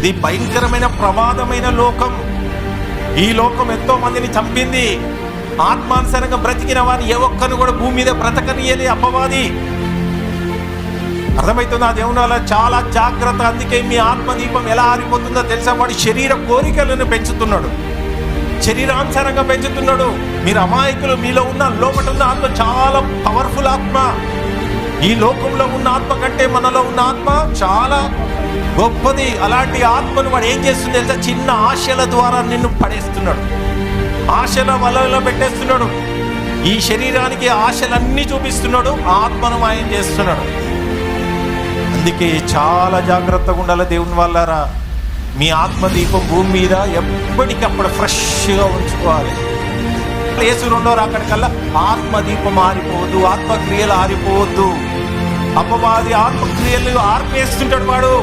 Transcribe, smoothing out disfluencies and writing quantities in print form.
ఇది భయంకరమైన ప్రమాదమైన లోకం. ఈ లోకం ఎంతో మందిని చంపింది. ఆత్మానుసారంగా బ్రతికిన వారిని ఏ ఒక్కరిని కూడా భూమి మీద బ్రతకనీయలే అపవాది. అర్థమవుతుందా దేవుని వల్ల? చాలా జాగ్రత్త. అందుకే మీ ఆత్మదీపం ఎలా ఆరిపోతుందో తెలుసా? వాడి శరీర కోరికలను పెంచుతున్నాడు, శరీరానుసారంగా పెంచుతున్నాడు. మీరు అమాయకులు. మీలో ఉన్న లోపల ఉన్న ఆత్మ చాలా పవర్ఫుల్ ఆత్మ. ఈ లోకంలో ఉన్న ఆత్మ కంటే మనలో ఉన్న ఆత్మ చాలా గొప్పది. అలాంటి ఆత్మను వాడు ఏం చేస్తుంది తెలుసా? చిన్న ఆశల ద్వారా నిన్ను పడేస్తున్నాడు, ఆశల వలలో పెట్టేస్తున్నాడు. ఈ శరీరానికి ఆశలన్నీ చూపిస్తున్నాడు, ఆత్మను మాయం చేస్తున్నాడు. అందుకే చాలా జాగ్రత్తగా ఉండాలి దేవుని వాళ్ళారా. మీ ఆత్మదీపం భూమి మీద ఎప్పటికప్పుడు ఫ్రెష్గా ఉంచుకోవాలి. యేసు రెండో రాకడికల్లా ఆత్మదీపం ఆరిపోవద్దు, ఆత్మక్రియలు ఆరిపోవద్దు. అపవాది ఆత్మక్రియలు ఆర్పేస్తుంటాడు వాడు.